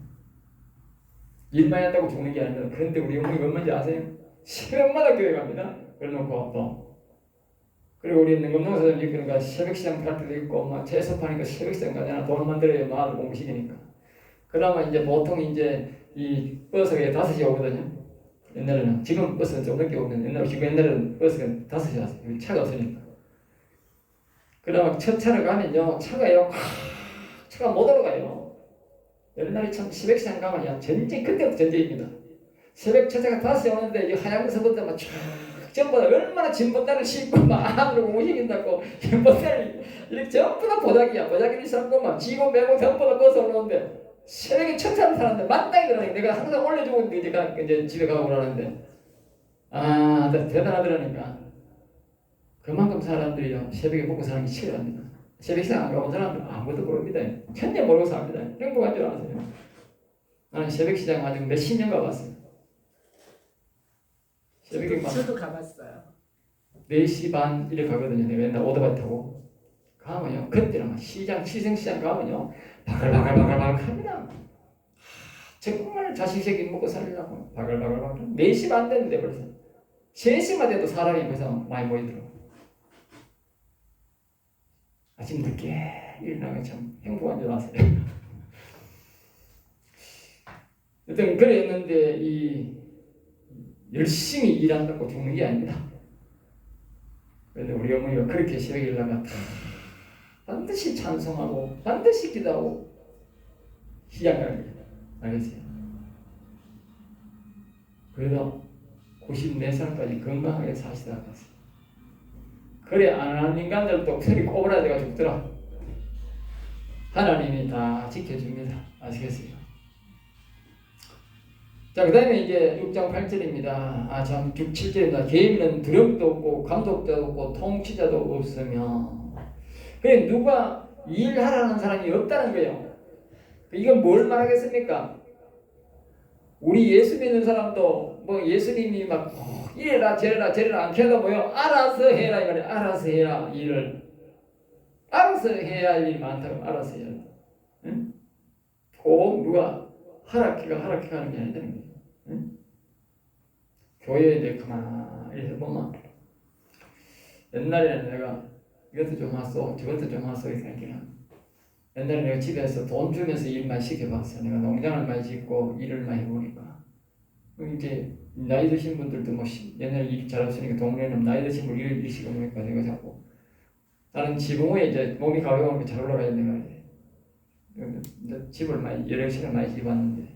일만 한다고 죽는 게 아니라. 그런데 우리 어머니가 얼마인지 아세요? 새벽마다 교회 갑니다. 그래놓고 또 그리고 우리 능금동 사장님 그러니까 새벽 시장 팔 때도 있고 막 채소 파니까 새벽 시장 가잖아. 돈 만들어야 마을 공부시키니까. 그러면 이제 보통 이제 이 버스가 5시에 오거든요. 옛날에는 지금 버스는 좀 늦게 오거든요. 옛날에는 버스가 5시에 왔어요. 차가 없으니까. 그러면 첫 차를 가면요 차가 못 올라가요. 옛날에 참 새벽 시장 가면 전쟁 그때부터 전쟁입니다. 새벽 첫 차가 5시에 오는데 이 하얀거서부터 막 전부 다 얼마나 진보다를 싣고 마음으로 공식인다고 진보다를 이렇게 전부 다 보자기를 쌓고 막 지고 매고 전부 다 버스 올라오는데 새벽에 첫 차를 타는데 마땅히 그러니까 내가 항상 올려주고 이제 집에 가고 그러는데 대단하더라니까. 그만큼 사람들이요 새벽에 먹고 사는 게 싫어합니다. 새벽 시장 안 가본 사람들 아무것도 모릅니다. 천재 모르고 삽니다. 행복한 줄 아세요? 나는 새벽 시장 아직 몇십 년 가봤어요. 저도 가봤어요. 4시 반 이래 가거든요. 내가 맨날 오토바이 타고 가면요. 그때는 시장시장 가면요. 바글바글 합니다. 정말 자식새끼 먹고 살려고 바글바글 4시 반 됐는데 벌써 3시만 돼도 사람이 벌써 많이 모이더라고. 아침 늦게 일어나면 참 행복한 줄 아세요? 여튼 그랬는데 이 열심히 일한다고 죽는 게 아닙니다. 그런데 우리 어머니가 그렇게 새벽에 일어나면 반드시 찬송하고 반드시 기도하고 시장 가는 거예요. 알겠어요? 그래도 94살까지 건강하게 사시다 갔어요. 그래 안 하는 인간들도 소리 꼬부라지가 죽더라. 하나님이 다 지켜줍니다. 아시겠어요? 자, 그 다음에 이제 6장 8절입니다. 참 6, 7절입니다. 계획은 두렵도 없고 감독자도 없고 통치자도 없으며. 그래, 누가 일하라는 사람이 없다는 거예요. 이건 뭘 말하겠습니까? 우리 예수 믿는 사람도 뭐 예수님이 막 이래라 저래라 안 캐도 뭐요? 알아서 해라 이 말이에요. 알아서 해라 일을. 알아서 해야 할 일이 많다고. 알아서 해야 돼. 응? 꼭 누가 하라키가 하는 게 아니다는 거예요. 응? 교회에 이제 가만히 해보면 옛날에는 내가 이것도 좀 하소 저것도 좀 하소 이렇게 하기는 옛날에 내가 집에서 돈 주면서 일만 시켜봤어. 내가 농장을 많이 짓고 일을 많이 해보니까 이제 나이 드신 분들도 뭐 옛날에 일 잘하시니까 동네는 나이 드신 분 일 시켜보니까 내가 자꾸 나는 지붕에 이제 몸이 가벼우니까 잘 올라가야 내가 집을 많이 여러 시간 많이 지어봤는데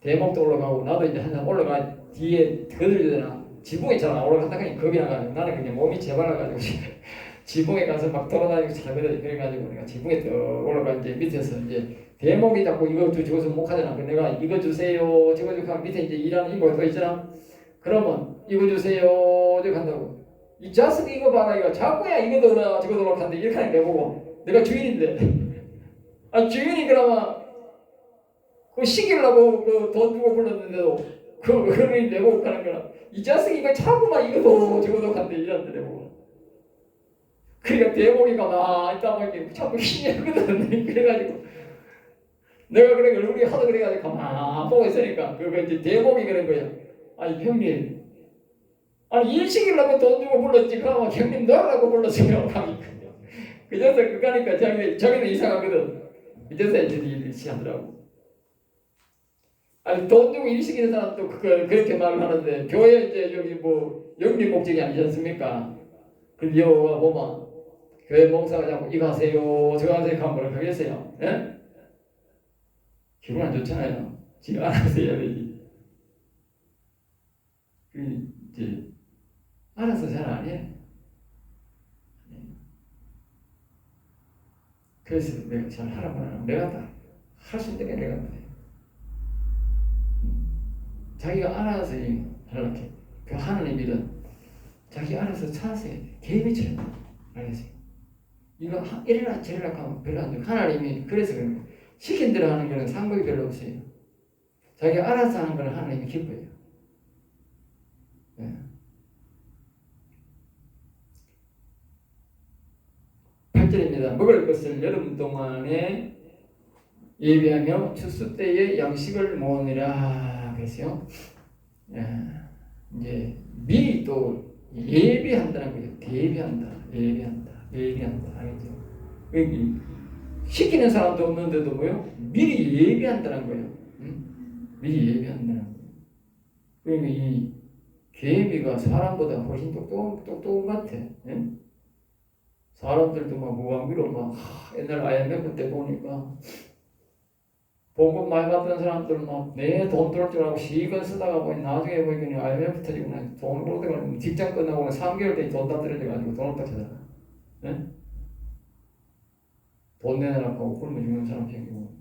대목도 올라가고 나도 이제 한참 올라가 뒤에 거들리잖아. 지붕에 잘 안 올라간다 하니 겁이 나가지고 나는 그냥 몸이 재발라가지고 지붕에 가서 막 돌아다니고 자거든. 그래가지고 내가 지붕에 또 올라가 이제 밑에서 이제 대목이 자꾸 이거 주고서 못 하잖아. 내가 이거 주세요 저거 주고 하면 밑에 이제 일하는 이모가 또 있잖아. 그러면 이거 주세요 저거 한다고. 이 자식 이거 봐라 이거 자꾸야 이거 돌아 저거 돌아 하는데 이렇게 하는 게 보고 내가 주인인데 주인이 그러면 그 시키려고 그 돈 주고 불렀는데도 그걸 내고 가는 거라. 이 자식이 이거 자꾸만 이거도 저거도 한데 이런데 내고. 그러니까 대목이 가만히 있다 보니까 자꾸 힘이 없거든. 그래가지고 내가 그래 우리 하도 그래가지고 가만히 보고 있으니까 그거 이제 대목이 그런 거야. 아니 형님 일 시키려고 돈 주고 불렀지 그러면 형님 놀라고 불렀어요. 그 녀석 그거 하니까 자기는 이상하거든. 이제서 이제 일 시하더라고. 돈 주고 일 시키는 사람도 그렇게 말을 하는데 교회 이제 여기 뭐 영리 목적이 아니지 않습니까? 그럼 여와 보면 교회 목사가 자꾸 이거 하세요 저거 하세요 하면 뭐라고 하겠어요? 예? 기분 안 좋잖아요. 지금 알아서 해야 되지. 이제 알아서 잘 안 해. 그래서 내가 잘 하라고 하면 내가 다 할 수 있는 게 내가 다 해. 자기가 알아서 하려고 해. 그 하나님 일은 자기 알아서 찾아야 돼. 개미처럼 알겠어요. 이거 이래라 저래라 하면 별로 안 돼. 하나님이 그래서 그런 거예요. 시킨 대로 하는 거는 상복이 별로 없어요. 자기가 알아서 하는 거는 하나님이 기뻐요. 네. 8절입니다. 먹을 것을 여름 동안에 예비하며 추수 때에 양식을 모으니라 그랬어요. 이제 미리 또 예비한다는 거죠. 예비한다. 알겠죠? 여기 시키는 사람도 없는데도 뭐요? 미리 예비한다는 거예요. 미리 예비한다는 거예요. 그러니까 이 개미가 사람보다 훨씬 똑똑한 것 같아. 예? 사람들도 막 무방비로 막 옛날 IMF 때 보니까 보급 많이 받던 사람들은 막 내 돈 들어올 줄 알고 시간 쓰다가 보니 나중에 보니까 IMF 터지고 난 돈 벌다가 직장 끝나고 3개월 뒤에 돈 다 떨어져가지고 돈을 딱 찾아가. 네? 돈 내놔라고 굶어 죽는 사람 생기고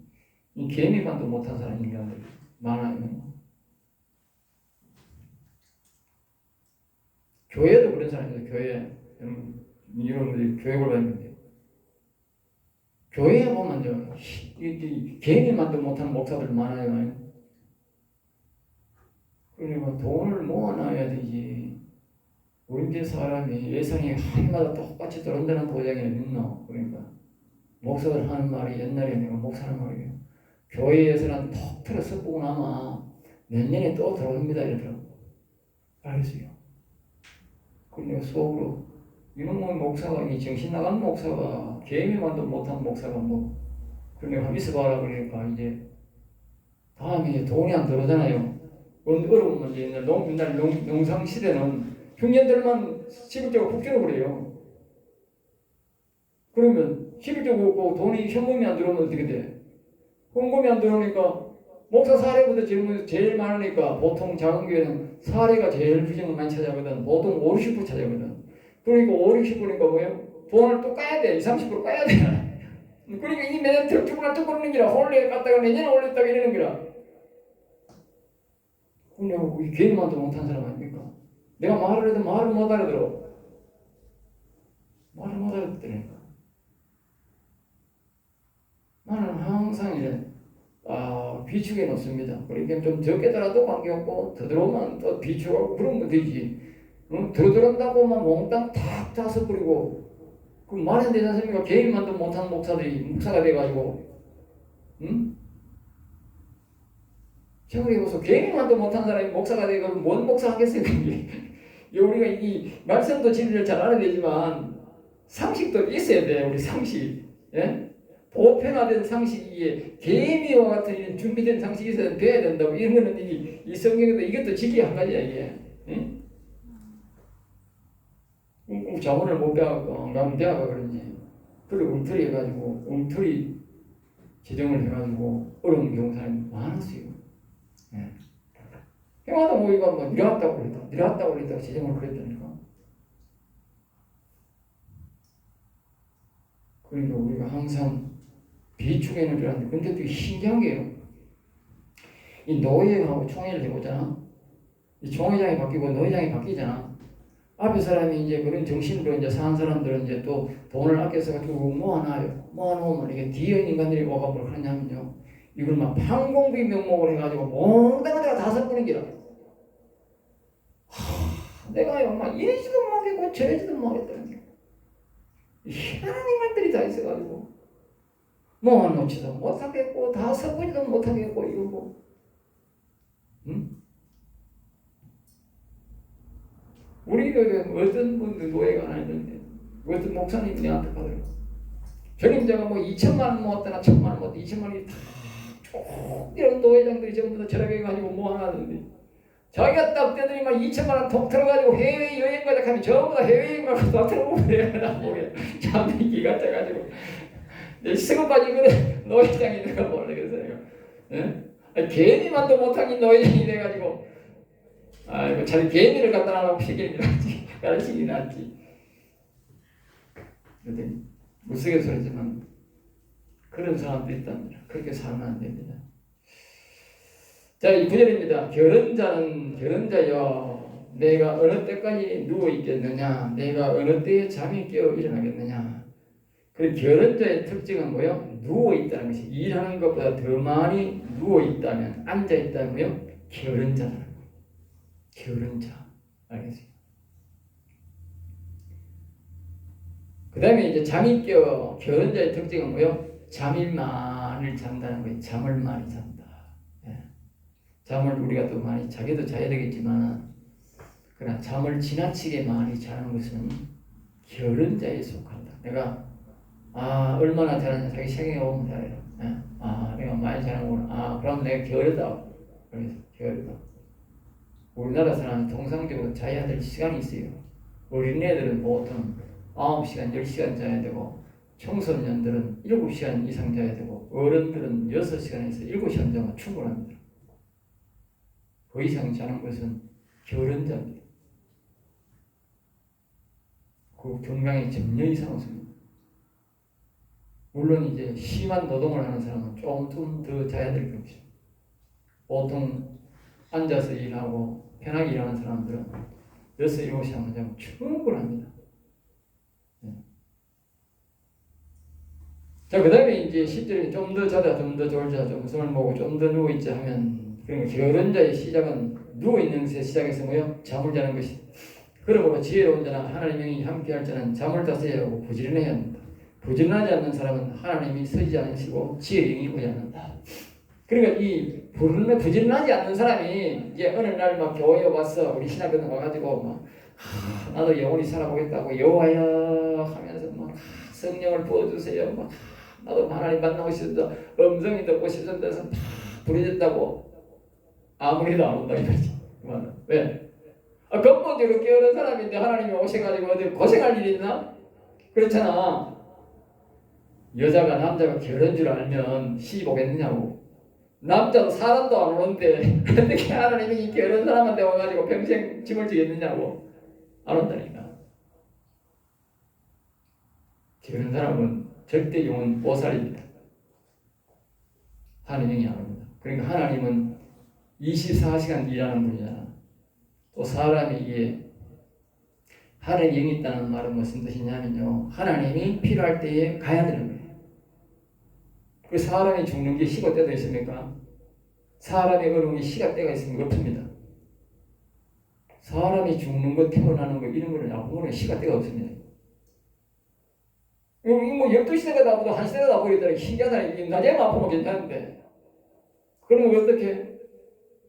이 개미만도 못한 사람 인간들 많아요. 교회도 그런 사람이에요. 교회 여러분들이 교육을 받는데 교회에 보면요 개미만도 못하는 목사들 많아요. 그러니까 돈을 모아놔야 되지. 우리들 사람이 예산이 해마다 똑같이 들어온다는 보장이 있노. 그러니까 목사들 하는 말이 옛날에 내가 목사 하는 말이에요. 교회 예산은 톡 틀어서 보고 나면 내년에 또 들어옵니다 이러더라고. 알겠어요. 그러니까 속으로 이놈의 목사가 이 정신 나간 목사가 개미만도 못한 목사가 뭐 그러니까 한번 있어봐라 그러니까 이제 다음에 돈이 안 들어오잖아요. 어려운 문제 옛날 농상 시대는 흉년들만 11조가 훅 줄어버려요. 그러면 11조가 없고 돈이 현금이 안 들어오면 어떻게 돼? 현금이 안 들어오니까 목사 사례보다 제일 많으니까 보통 작은 교회는 사례가 제일 비중을 많이 차지하거든. 보통 5, 60% 차지하거든. 그러니까 5, 60%니까 뭐예요? 돈을 또 까야 돼. 20, 30% 까야 돼. 그러니까 이 매달 덕주구나 또 그러는 기라. 올해 갔다가 내년에 올렸다가 이러는 기라. 근데 이 개인만도 못한 사람 아닙니까? 내가 말을 해도 말을 못 알아들어. 말을 못 알아듣더라니까. 나는 항상 이래. 비축해 놓습니다. 그러니까 좀 적게 들어도 관계없고 더 들어오면 또 비축하고 그러면 되지. 더 들어온다고만 몽땅 탁 짜서 뿌리고 그 말이 안 되지 않습니까? 개인만도 못한 목사들이 목사가 돼가지고 생각해보소. 개인만도 못한 사람이 목사가 되고 뭔 목사 하겠어요? 우리가 이 말씀도 진리를 잘 알아야 되지만 상식도 있어야 돼. 우리 상식. 예? 보편화된 상식이 개미와 같은 이런 준비된 상식이 있어야 돼야 된다고. 이런 거는 이 성경에도 이것도 지기 한 가지야 이게. 응? 자문을 못 배워갖고 가면 대화가 그런지 그리고 엉터리 해가지고 엉터리 지정을 해가지고 어려운 경우 사람이 많았어요. 예. 해마다 모이가 뭐 내려왔다고 그랬다고 지정을 그랬다니까. 그러니까 우리가 항상 비축에는 필요한데, 근데 또 신기한 게요. 이 노예하고 총회를 해보잖아. 이 총회장이 바뀌고 노회장이 바뀌잖아. 앞에 사람이 이제 그런 정신으로 이제 사는 사람들은 이제 또 돈을 아껴서 가지고 모아놔요. 모아놓으면 이게 뒤에 있는 인간들이 뭐가 뭘 그러냐면요. 이걸 막 판공비 명목을 해가지고 몽땅한 데가 다 섞는 기라. 내가요, 막 이러지도 못하겠고 저러지도 못하겠다는 게. 희한한 인간들이 다 있어가지고. 모아놓지도 못하겠고 다 섞지도 못하겠고 이러고. 응? 우리도 어떤 분들 노예가 하나 있는데 어떤 목사님이 내한테 가더라고. 전임자가 뭐 2천만 원 모았다나 1,000만 원 모았다 2천만 원이 다 쭉 이런 노예장들이 전부 다 절약해가지고 모아놨는데 자기가 딱 떼더니만 2천만 원 톡 들어가지고 해외 여행 가자 하면 전부 다 해외여행 가서 다 들어오고 그래야 보게 참 기가 차가지고 스급까지 그래 노예장이 내가 모르겠어요. 예? 개미만도 못하긴 노예장이 돼가지고 아이고 차라리 개미를 갖다 놔놓고 피기를 낫지 가르치기 낫지. 그랬더니 우스갯소리지만 그런 사람도 있답니다. 그렇게 살면 안 됩니다. 자, 이 9절입니다. 결혼자여 내가 어느 때까지 누워 있겠느냐, 내가 어느 때에 잠이 깨어 일어나겠느냐. 그 결혼자의 특징은 뭐요? 누워 있다는 것이 일하는 것보다 더 많이 누워 있다면 앉아 있다면요 결혼자라는 거예요. 결혼자 알겠어요? 그 다음에 이제 잠이 깨어 결혼자의 특징은 뭐요? 잠일만을 잔다는 거예요. 잠을 많이 잔다. 예. 잠을 우리가 또 많이 자기도 자야 되겠지만 그러나 잠을 지나치게 많이 자는 것은 결혼자에 속한다. 내가 얼마나 잘하냐 자기 생각해 보면 잘해요. 예? 내가 많이 자는구나. 그럼 내가 게으르다. 그래서 게으르다. 우리나라 사람은 통상적으로 자야 될 시간이 있어요. 어린애들은 보통 9시간, 10시간 자야 되고 청소년들은 7시간 이상 자야 되고 어른들은 6시간에서 7시간 자면 충분합니다. 그 이상 자는 것은 결혼자입니다. 그 건강에 전혀 이상 없습니다. 물론 이제 심한 노동을 하는 사람은 조금 더 자야 될 겁니다. 보통 앉아서 일하고 편하게 일하는 사람들은 6, 7시간 자면 충분합니다. 자, 그 다음에 이제 10절에 좀 더 자자, 좀 더 졸자, 좀 손을 모으고 좀 더 누워있자 하면, 그러니까 결혼자의 시작은 누워있는 것에 시작해서 뭐요? 잠을 자는 것이. 그러므로 지혜로운 자나 하나님이 함께할 자는 잠을 다스려야 하고 부지런해야 합니다. 부지런하지 않는 사람은 하나님이 서지 않으시고 지혜의 영이 오지 않는다. 그러니까 이 부지런하지 않는 사람이 이제 어느 날 막 교회에 와서 우리 신학교에 와가지고 막 나도 영원히 살아보겠다고 여호와여 하면서 막 성령을 부어주세요. 막 나도 하나님 만나고 싶다. 음성이 듣고 싶다 해서 막 부르짖다고 아무리도 안 온다 이거지. 왜? 근본적으로 깨어난 사람인데 하나님이 오셔가지고 어디 고생할 일 있나? 그렇잖아. 여자가 남자가 결혼인 줄 알면 시집 오겠느냐고. 남자도 사람도 안 오는데 어떻게 하나님이 이 결혼 사람한테 와가지고 평생 짐을 지겠느냐고. 안 온다니까. 결혼 사람은 절대 영은 보살입니다. 하나님 영이 아닙니다. 그러니까 하나님은 24시간 일하는 분이잖아. 또 사람이 이게 하나님 영이 있다는 말은 무슨 뜻이냐면요, 하나님이 필요할 때에 가야 되는 거예요. 그 사람이 죽는 게 시간 때도 있습니까? 사람의 어려움이 시간 때가 있으면 없습니다. 사람이 죽는 거, 태어나는 거 이런 거는 아픈 거는 시간 때가 없습니다. 이거 뭐 12시대가 나보다 1시대가 나버리더라. 신기하다. 이게 낮에만 아프면 괜찮은데. 그러면 어떻게?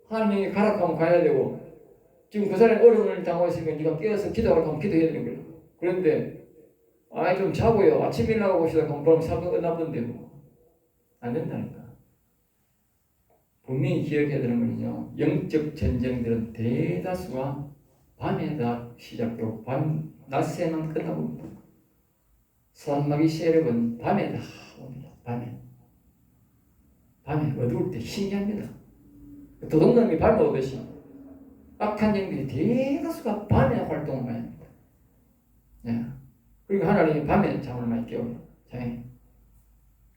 하나님이 가락하면 가야 되고, 지금 그 사람이 어려움을 당하고 있으니까 네가 깨어서 기도하라고 하면 기도해야 되는 거예요. 그런데 아이 좀 자고요. 아침 일어나고 봅시다. 그럼 사건 끝났던데 뭐. 안 된다니까. 분명히 기억해야 되는 거는요, 영적 전쟁들은 대다수가 밤에 다 시작되고 낮새만 끝나고, 사단마귀 세력은 밤에 다 옵니다. 밤에 어두울 때 신기합니다. 도둑놈이 밤에 오듯이 악한 영들이 대다수가 밤에 활동을 많이 합니다. 예. 그리고 하나님이 밤에 잠을 많이 깨워요. 장애.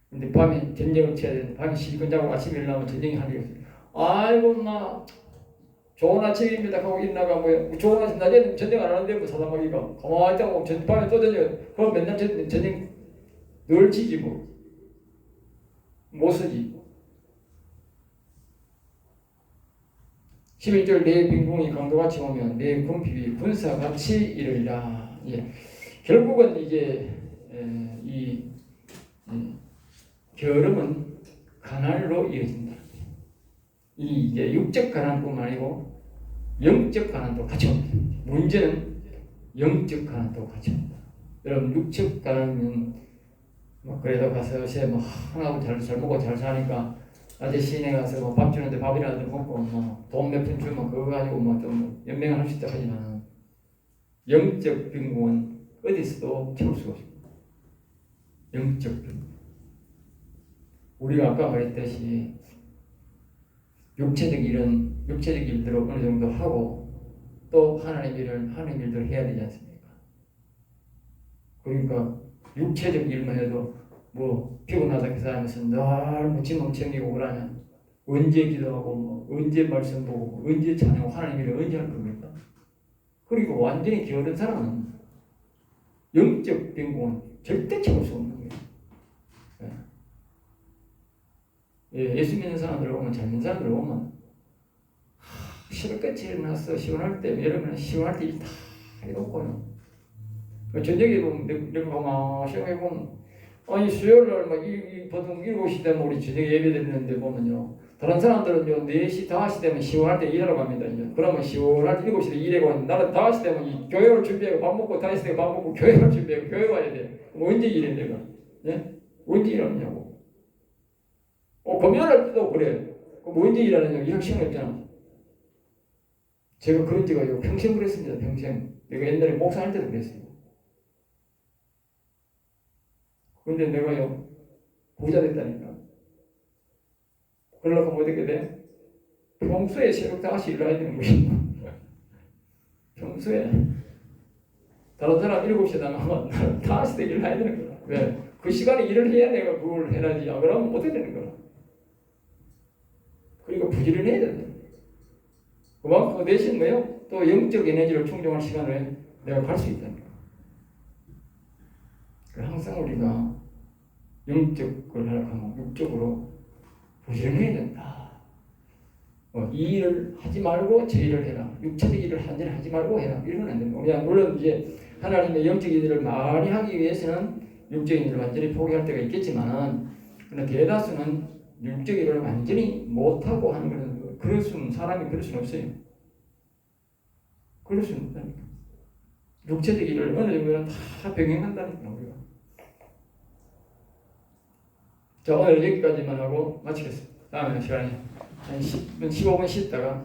근데 밤에 전쟁을 쳐야 되는데, 밤에 실컷 자고 아침에 일어나면 전쟁이 하는 게 없어요. 아이고, 좋은 아침입니다 하고 일어나가 뭐 좋은 아침, 낮에는 전쟁 안 하는데 뭐 사단마귀가 가만히 있다고 밤에 또 전쟁, 그럼 맨날 전쟁 늘 지지 뭐. 못 쓰지. 11절 내 빈궁이 강도같이 오면 내 궁핍이 군사같이 이르리라. 예. 결국은 이게 이 결음은 가난으로 이어진다. 이게 육적 가난뿐만 아니고 영적 가난도 같이 옵니다. 문제는 영적 가난도 같이 옵니다. 여러분 육적 가난은 뭐 그래도 가서 요새 뭐 하나도 잘 먹고 잘 사니까 낮에 시내 가서 뭐 밥 주는데 밥이라도 먹고 뭐 돈 몇 푼 주면 그거 가지고 뭐 좀 연명을 할 수 있다 하지만 영적 빈곤은 어디서도 채울 수가 없습니다. 영적 빈곤. 우리가 아까 말했듯이 육체적 일들을 어느 정도 하고 또 하나님 일들을 해야 되지 않습니까? 그러니까 육체적 일만 해도 뭐 피곤하다 그 사람에서 늘 무침멍 챙기고 그러면 언제 기도하고 뭐 언제 말씀 보고 뭐 언제 찬양하고 하나님 일을 언제 할 겁니까? 그리고 완전히 게으른 사람은 영적 빈곤은 절대 채울 수 없는 거예요. 예, 예수 믿는 사람들 오면, 잘 믿는 사람들 오면 시골같이 일어나서 시원할 때, 여러분 시원할 때 다 해놓고요. 저녁에 보면 내가 가만 생각해보면, 아니 수요일날 막 보통 7시 되면 우리 저녁 예배 드리는데 보면요, 다른 사람들은요 4시, 5시 되면 시원할 때 일하러 갑니다. 이제. 그러면 시원할 때 7시에 일하고, 나는 5시 되면 이 교회를 준비하고 밥 먹고 5시 되면 밥 먹고 교회를 준비하고 교회 와야 돼. 그럼 언제 일해 내가? 예? 언제 일하느냐고. 금요일날 때도 그래. 그럼 언제 일하느냐고. 일할 시간 없잖아. 제가 그런 지가 평생 그랬습니다. 평생. 내가 옛날에 목사할 때도 그랬어요. 근데 내가요 부자 됐다니까. 그러려고 하면 어떻게 돼? 평소에 새벽 5시 일어나야 되는 거예요. 평소에 다른 사람 7시에 나가면 5시 때 일어나야 되는 거야. 왜? 그 시간에 일을 해야 내가 그걸 해야지. 안 그러면 못 해야 되는 거야. 그리고 부지런해야 된다. 그만큼 그 대신 뭐요? 또 영적 에너지를 충족할 시간을 내가 갈 수 있다는 거야. 항상 우리가 영적을 하려고 하면 육적으로 부지런해야 된다. 이 일을 하지 말고 저 일을 해라. 육체적 일을 하지 말고 해라. 이러면 안 됩니다. 그냥 물론 이제 하나님의 영적 일을 많이 하기 위해서는 육적인 일을 완전히 포기할 때가 있겠지만, 그러나 대다수는 육적 일을 완전히 못하고 하는 것은 사람이 그럴 수는 없어요. 그럴 수는 없다니까. 육체적 일을 어느 정도는 다 병행한다니까 우리가. 자, 오늘 여기까지만 하고 마치겠습니다. 다음에 시간에 한 10분, 15분 쉬다가